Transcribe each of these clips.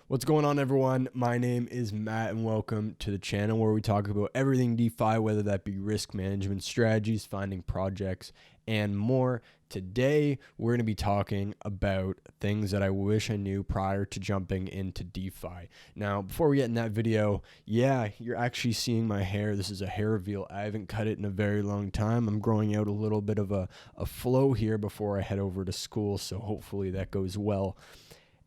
What's going on, everyone? My name is Matt and welcome to the channel where we talk about everything DeFi, whether that be risk management strategies, finding projects, and more. Today, we're going to be talking about things that I wish I knew prior to jumping into DeFi. Now, before we get in that video, yeah, you're actually seeing my hair. This is a hair reveal. I haven't cut it in a very long time. I'm growing out a little bit of a flow here before I head over to school, so hopefully that goes well.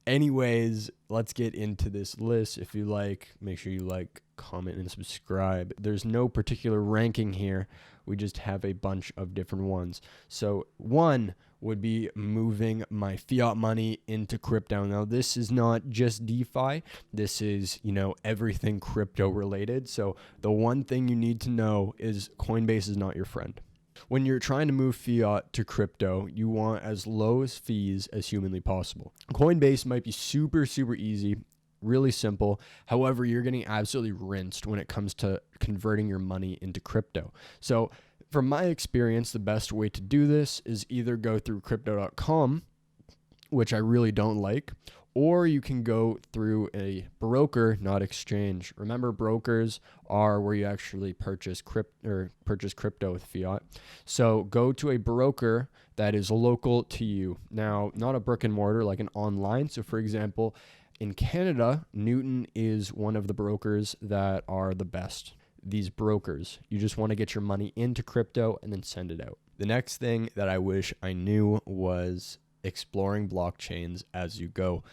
Anyways, let's get into this list. If you like, make sure you like, comment, and subscribe. There's no particular ranking here. We just have a bunch of different ones. So one would be moving my fiat money into crypto. Now, this is not just DeFi. This is, everything crypto related. So the one thing you need to know is Coinbase is not your friend. When you're trying to move fiat to crypto, you want as low as fees as humanly possible. Coinbase might be super easy, really simple. However, you're getting absolutely rinsed when it comes to converting your money into crypto. So from my experience, the best way to do this is either go through crypto.com, which I really don't like, or you can go through a broker, not exchange. Remember, brokers are where you actually purchase crypto with fiat. So go to a broker that is local to you. Now, not a brick and mortar, like an online. So for example, in Canada, Newton is one of the brokers that are the best. These brokers, you just want to get your money into crypto and then send it out. The next thing that I wish I knew was exploring blockchains as you go.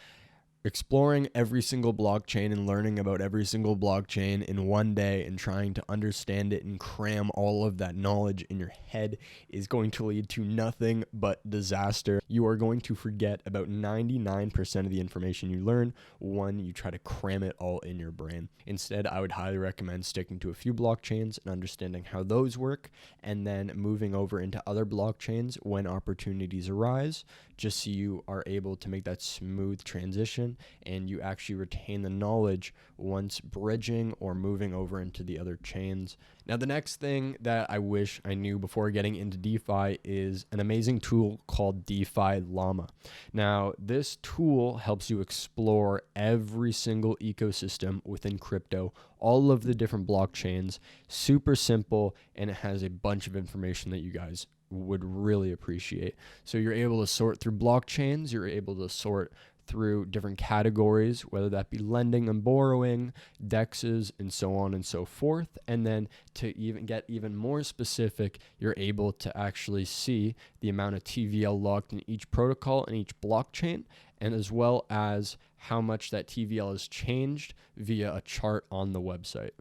Exploring every single blockchain and learning about every single blockchain in one day and trying to understand it and cram all of that knowledge in your head is going to lead to nothing but disaster. You are going to forget about 99% of the information you learn when you try to cram it all in your brain. Instead, I would highly recommend sticking to a few blockchains and understanding how those work, and then moving over into other blockchains when opportunities arise, just so you are able to make that smooth transition and you actually retain the knowledge once bridging or moving over into the other chains. Now, the next thing that I wish I knew before getting into DeFi is an amazing tool called DeFi Llama. Now, this tool helps you explore every single ecosystem within crypto, all of the different blockchains, super simple, and it has a bunch of information that you guys would really appreciate. So you're able to sort through blockchains, you're able to sort through different categories, whether that be lending and borrowing, dexes, and so on and so forth. And then to even get even more specific, you're able to actually see the amount of TVL locked in each protocol and each blockchain, and as well as how much that TVL has changed via a chart on the website.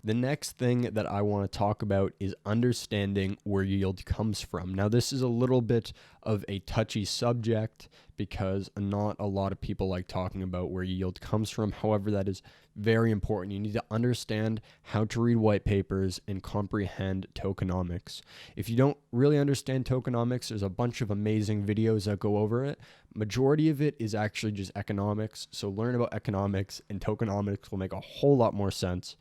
The next thing that I want to talk about is understanding where yield comes from. Now, this is a little bit of a touchy subject because not a lot of people like talking about where yield comes from. However, that is very important. You need to understand how to read white papers and comprehend tokenomics. If you don't really understand tokenomics, there's a bunch of amazing videos that go over it. Majority of it is actually just economics. So learn about economics, and tokenomics will make a whole lot more sense.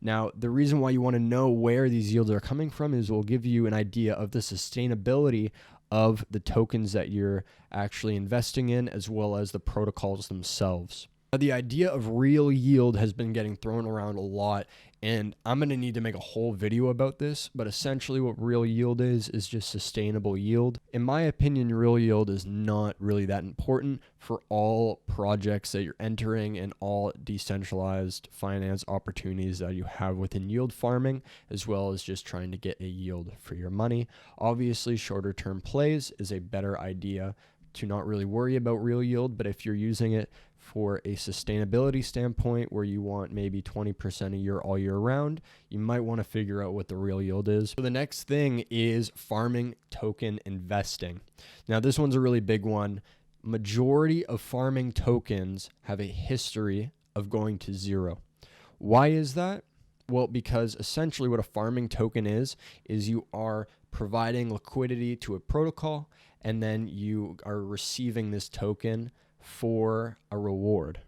Now, the reason why you want to know where these yields are coming from is we'll give you an idea of the sustainability of the tokens that you're actually investing in, as well as the protocols themselves. Now, the idea of real yield has been getting thrown around a lot, and I'm going to need to make a whole video about this, but essentially what real yield is just sustainable yield. In my opinion, real yield is not really that important for all projects that you're entering and all decentralized finance opportunities that you have within yield farming, as well as just trying to get a yield for your money. Obviously, shorter term plays is a better idea to not really worry about real yield, but if you're using it for a sustainability standpoint where you want maybe 20% a year all year round, you might want to figure out what the real yield is. So the next thing is farming token investing. Now, this one's a really big one. Majority of farming tokens have a history of going to zero. Why is that? Well, because essentially what a farming token is you are providing liquidity to a protocol, and then you are receiving this token for a reward.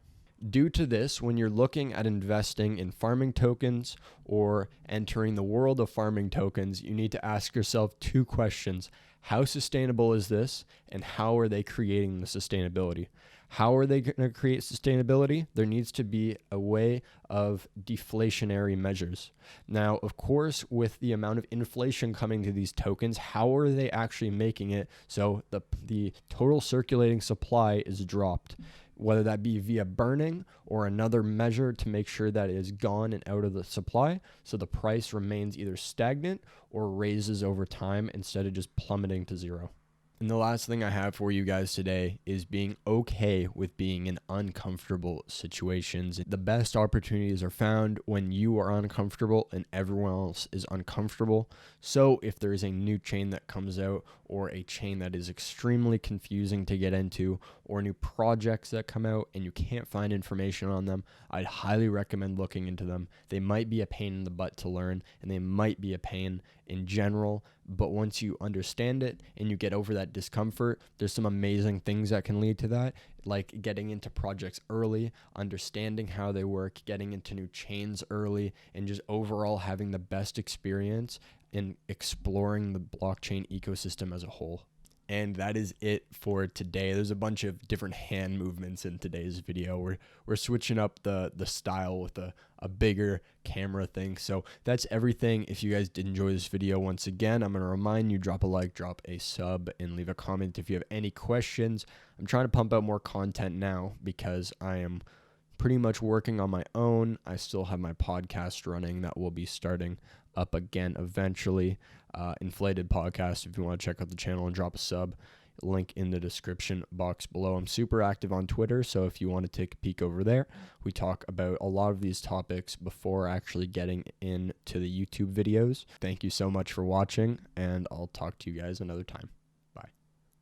Due to this, when you're looking at investing in farming tokens or entering the world of farming tokens, you need to ask yourself two questions. How sustainable is this, and how are they creating the sustainability? How are they going to create sustainability? There needs to be a way of deflationary measures. Now, of course, with the amount of inflation coming to these tokens, how are they actually making it so the total circulating supply is dropped? Whether that be via burning or another measure to make sure that it is gone and out of the supply, so the price remains either stagnant or raises over time instead of just plummeting to zero. And the last thing I have for you guys today is being okay with being in uncomfortable situations. The best opportunities are found when you are uncomfortable and everyone else is uncomfortable. So if there is a new chain that comes out, or a chain that is extremely confusing to get into, or new projects that come out and you can't find information on them, I'd highly recommend looking into them. They might be a pain in the butt to learn, and they might be a pain in general, but once you understand it and you get over that discomfort, there's some amazing things that can lead to that, like getting into projects early, understanding how they work, getting into new chains early, and just overall having the best experience in exploring the blockchain ecosystem as a whole. And that is it for today. There's a bunch of different hand movements in today's video. We're switching up the style with a bigger camera thing. So that's everything. If you guys did enjoy this video, once again, I'm going to remind you, drop a like, drop a sub, and leave a comment if you have any questions. I'm trying to pump out more content now because I am pretty much working on my own. I still have my podcast running that will be starting up again eventually. Inflated Podcast, if you want to check out the channel and drop a sub, link in the description box below. I'm super active on Twitter, so if you want to take a peek over there, we talk about a lot of these topics before actually getting into the YouTube videos. Thank you so much for watching, and I'll talk to you guys another time.